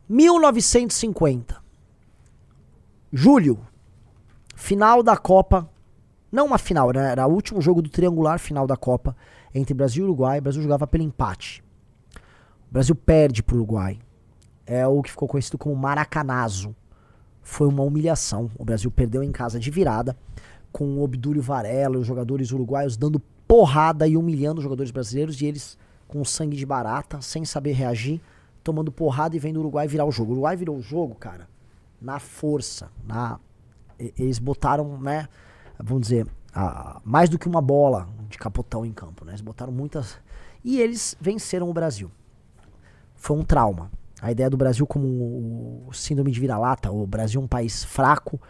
1950. Julho. Final da Copa. Não uma final, né? Era o último jogo do triangular final da Copa entre Brasil e Uruguai. O Brasil jogava pelo empate. O Brasil perde pro Uruguai. É o que ficou conhecido como Maracanazo. Foi uma humilhação. O Brasil perdeu em casa de virada, com o Obdúlio Varela e os jogadores uruguaios dando porrada e humilhando os jogadores brasileiros, e eles com sangue de barata, sem saber reagir, tomando porrada e vendo o Uruguai virar o jogo. O Uruguai virou o jogo, cara, na força. Eles botaram, né, vamos dizer, mais do que uma bola de capotão em campo, né? Eles botaram muitas... E eles venceram o Brasil. Foi um trauma. A ideia do Brasil como o síndrome de vira-lata, o Brasil um país fraco,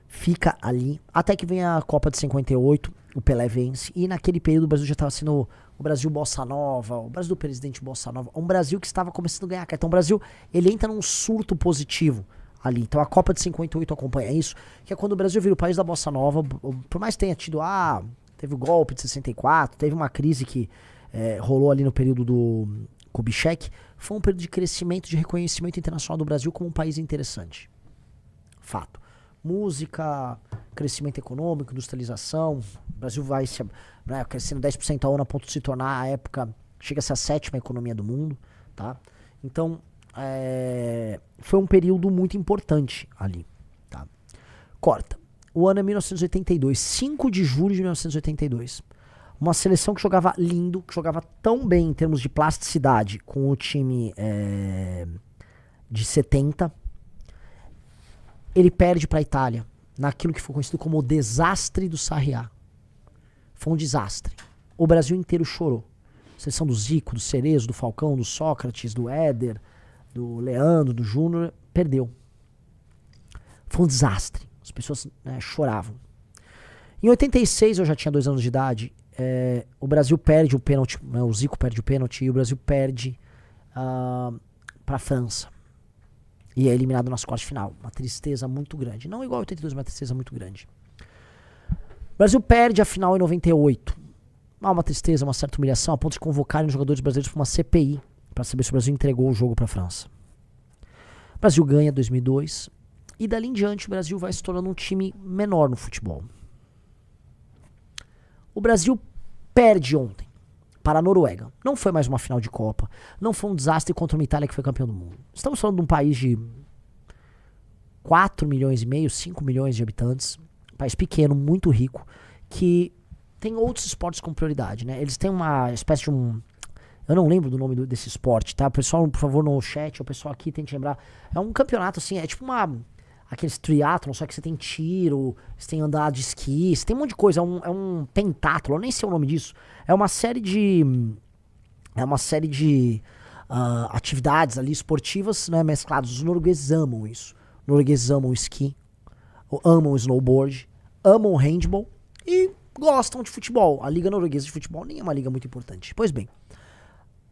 fica ali. Até que vem a Copa de 58, o Pelé vence. E naquele período o Brasil já estava sendo o Brasil Bossa Nova, o Brasil do presidente Bossa Nova. Um Brasil que estava começando a ganhar. Então o Brasil, ele entra num surto positivo ali. Então a Copa de 58 acompanha isso. Que é quando o Brasil vira o país da Bossa Nova. Por mais que tenha tido, teve o golpe de 64, teve uma crise que rolou ali no período do Kubitschek. Foi um período de crescimento, de reconhecimento internacional do Brasil como um país interessante. Fato. Música, crescimento econômico, industrialização. O Brasil vai crescendo 10% ao ano a ponto de se tornar, à época, chega a ser a 7ª economia do mundo. Tá? Então, foi um período muito importante ali. Tá? Corta. O ano é 1982, 5 de julho de 1982. Uma seleção que jogava lindo, que jogava tão bem em termos de plasticidade com o time de 70. Ele perde para a Itália, naquilo que foi conhecido como o desastre do Sarriá. Foi um desastre. O Brasil inteiro chorou. A seleção do Zico, do Cerezo, do Falcão, do Sócrates, do Éder, do Leandro, do Júnior, perdeu. Foi um desastre. As pessoas choravam. Em 86, eu já tinha 2 anos de idade, o Brasil perde o pênalti, o Zico perde o pênalti e o Brasil perde para a França. E é eliminado nas quartas de final. Uma tristeza muito grande. Não igual a 82, mas uma tristeza muito grande. O Brasil perde a final em 98. Uma tristeza, uma certa humilhação, a ponto de convocarem os jogadores brasileiros para uma CPI, para saber se o Brasil entregou o jogo para a França. O Brasil ganha 2002. E dali em diante o Brasil vai se tornando um time menor no futebol. O Brasil perde ontem para a Noruega. Não foi mais uma final de Copa. Não foi um desastre contra uma Itália que foi campeão do mundo. Estamos falando de um país de 4 milhões e meio, 5 milhões de habitantes. Um país pequeno, muito rico, que tem outros esportes com prioridade, né? Eles têm uma espécie de um... Eu não lembro do nome desse esporte, tá? O pessoal, por favor, no chat, o pessoal aqui tente lembrar. É um campeonato, assim, é tipo aqueles triatlon, só que você tem tiro, você tem andar de esqui, você tem um monte de coisa, é um pentátlon, eu nem sei o nome disso. É uma série de atividades ali esportivas, né, mescladas. Os noruegueses amam isso. Os noruegueses amam esqui, amam snowboard, amam handball e gostam de futebol. A Liga Norueguesa de Futebol nem é uma liga muito importante. Pois bem,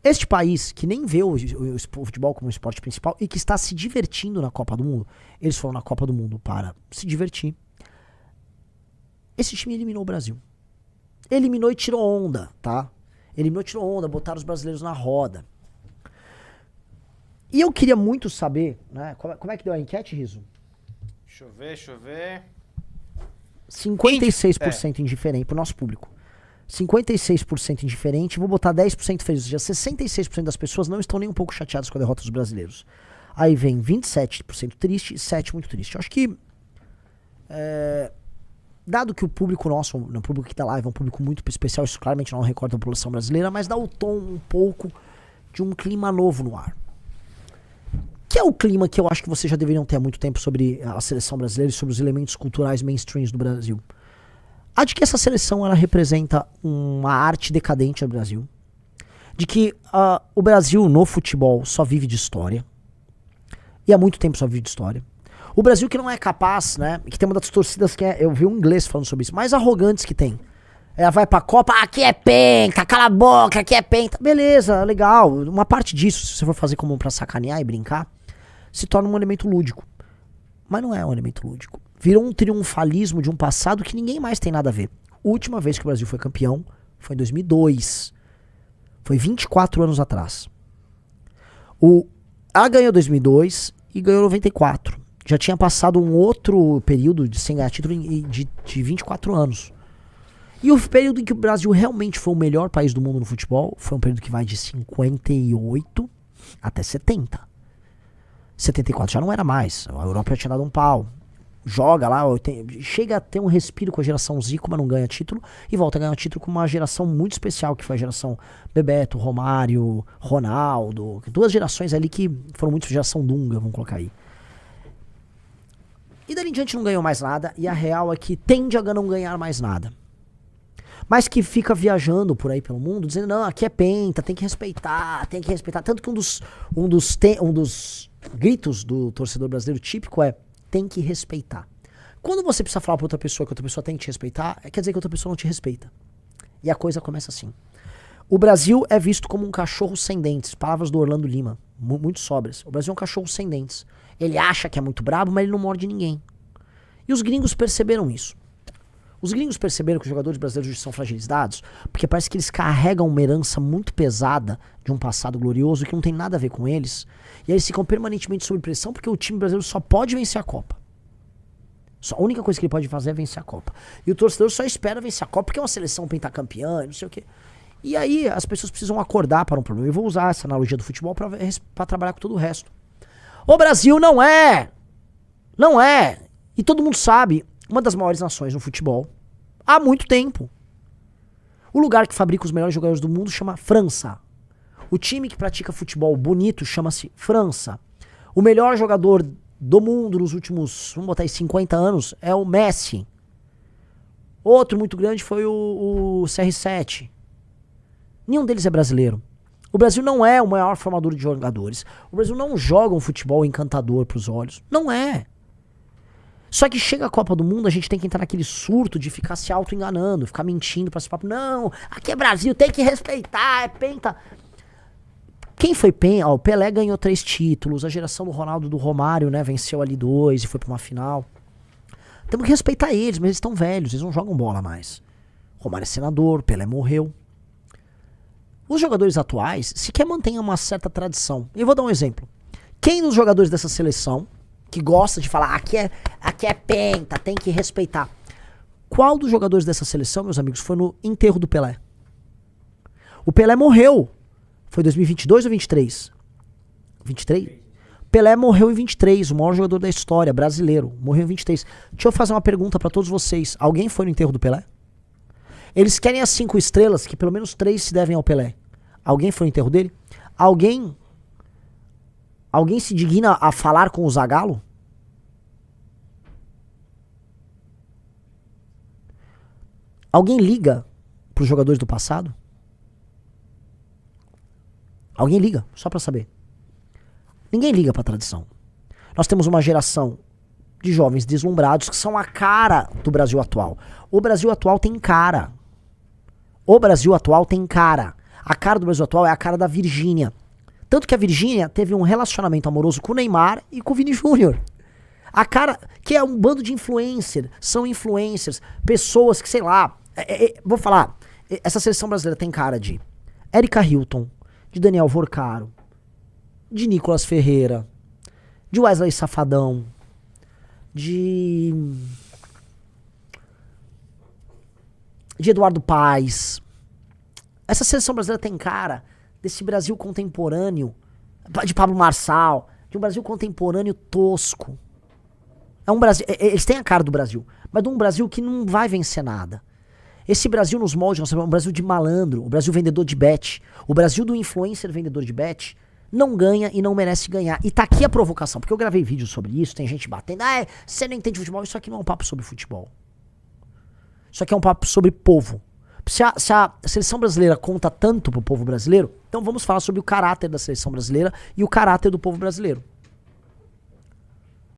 este país, que nem vê o futebol como esporte principal e que está se divertindo na Copa do Mundo, eles foram na Copa do Mundo para se divertir. Esse time eliminou o Brasil. Eliminou e tirou onda, tá? Eliminou e tirou onda, botaram os brasileiros na roda. E eu queria muito saber, né? Como é que deu a enquete, Riso? Deixa eu ver. 56% indiferente pro nosso público. 56% indiferente, vou botar 10% feliz. Já 66% das pessoas não estão nem um pouco chateadas com a derrota dos brasileiros. Aí vem 27% triste e 7% muito triste. Eu acho que, dado que o público nosso, o público que tá live é um público muito especial, isso claramente não recorda a população brasileira, mas dá o tom um pouco de um clima novo no ar. Que é o clima que eu acho que vocês já deveriam ter há muito tempo sobre a seleção brasileira e sobre os elementos culturais mainstreams do Brasil. A de que essa seleção ela representa uma arte decadente do Brasil. De que o Brasil no futebol só vive de história. E há muito tempo só vive de história. O Brasil que não é capaz, né? Que tem uma das torcidas que eu vi um inglês falando sobre isso, mais arrogantes que tem. Ela vai pra Copa, aqui é penta, cala a boca, aqui é penta. Beleza, legal. Uma parte disso, se você for fazer como pra sacanear e brincar, se torna um elemento lúdico. Mas não é um elemento lúdico. Virou um triunfalismo de um passado que ninguém mais tem nada a ver. A última vez que o Brasil foi campeão foi em 2002. Foi 24 anos atrás. Ela ganhou 2002 e ganhou 94. Já tinha passado um outro período de sem ganhar título de 24 anos. E o período em que o Brasil realmente foi o melhor país do mundo no futebol foi um período que vai de 58 até 70. 74 já não era mais. A Europa já tinha dado um pau. Joga lá, chega a ter um respiro com a geração Zico, mas não ganha título. E volta a ganhar título com uma geração muito especial, que foi a geração Bebeto, Romário, Ronaldo. Duas gerações ali que foram muito geração Dunga, vamos colocar aí. E dali em diante não ganhou mais nada. E a real é que tende a não ganhar mais nada. Mas que fica viajando por aí pelo mundo, dizendo, não, aqui é penta, tem que respeitar, tem que respeitar. Tanto que um dos gritos do torcedor brasileiro típico é, tem que respeitar. Quando você precisa falar pra outra pessoa que outra pessoa tem que te respeitar, quer dizer que outra pessoa não te respeita. E a coisa começa assim. O Brasil é visto como um cachorro sem dentes. Palavras do Orlando Lima, muito sóbrias. O Brasil é um cachorro sem dentes. Ele acha que é muito brabo, mas ele não morde ninguém. E os gringos perceberam isso. Os gringos perceberam que os jogadores brasileiros são fragilizados porque parece que eles carregam uma herança muito pesada de um passado glorioso que não tem nada a ver com eles. E aí eles ficam permanentemente sob pressão porque o time brasileiro só pode vencer a Copa. A única coisa que ele pode fazer é vencer a Copa. E o torcedor só espera vencer a Copa porque é uma seleção pentacampeã e não sei o quê. E aí as pessoas precisam acordar para um problema. Eu vou usar essa analogia do futebol para trabalhar com todo o resto. O Brasil não é! Não é! E todo mundo sabe, uma das maiores nações no futebol há muito tempo. O lugar que fabrica os melhores jogadores do mundo chama França. O time que pratica futebol bonito chama-se França. O melhor jogador do mundo nos últimos, vamos botar aí, 50 anos é o Messi. Outro muito grande foi o CR7. Nenhum deles é brasileiro. O Brasil não é o maior formador de jogadores. O Brasil não joga um futebol encantador pros olhos. Não é. Só que chega a Copa do Mundo, a gente tem que entrar naquele surto de ficar se auto-enganando, ficar mentindo pra esse papo. Não, aqui é Brasil, tem que respeitar, é penta. Quem foi penta? O Pelé ganhou 3 títulos, a geração do Ronaldo, do Romário, né, venceu ali 2 e foi pra uma final. Temos que respeitar eles, mas eles estão velhos, eles não jogam bola mais. Romário é senador, Pelé morreu. Os jogadores atuais sequer mantêm uma certa tradição. Eu vou dar um exemplo. Quem dos jogadores dessa seleção que gosta de falar, aqui é penta, tem que respeitar. Qual dos jogadores dessa seleção, meus amigos, foi no enterro do Pelé? O Pelé morreu. Foi 2022 ou 23? 23? Pelé morreu em 23, o maior jogador da história, brasileiro. Morreu em 23. Deixa eu fazer uma pergunta pra todos vocês. Alguém foi no enterro do Pelé? Eles querem as 5 estrelas, que pelo menos 3 se devem ao Pelé. Alguém foi no enterro dele? Alguém se digna a falar com o Zagallo? Alguém liga pros jogadores do passado? Alguém liga, só pra saber. Ninguém liga pra tradição. Nós temos uma geração de jovens deslumbrados que são a cara do Brasil atual. O Brasil atual tem cara. O Brasil atual tem cara. A cara do Brasil atual é a cara da Virgínia. Tanto que a Virgínia teve um relacionamento amoroso com o Neymar e com o Vini Júnior. A cara, que é um bando de influencers, são influencers, pessoas que, sei lá, vou falar, essa seleção brasileira tem cara de Erika Hilton, de Daniel Vorcaro, de Nicolas Ferreira, de Wesley Safadão, de Eduardo Paes. Essa seleção brasileira tem cara desse Brasil contemporâneo, de Pablo Marçal, de um Brasil contemporâneo tosco. É um Brasil, eles têm a cara do Brasil, mas de um Brasil que não vai vencer nada. Esse Brasil nos moldes, nós sabemos, é um Brasil de malandro, o Brasil vendedor de bet. O Brasil do influencer vendedor de bet não ganha e não merece ganhar. E tá aqui a provocação, porque eu gravei vídeo sobre isso, tem gente batendo, você não entende futebol, isso aqui não é um papo sobre futebol. Isso aqui é um papo sobre povo. Se a seleção brasileira conta tanto pro povo brasileiro, então vamos falar sobre o caráter da seleção brasileira e o caráter do povo brasileiro.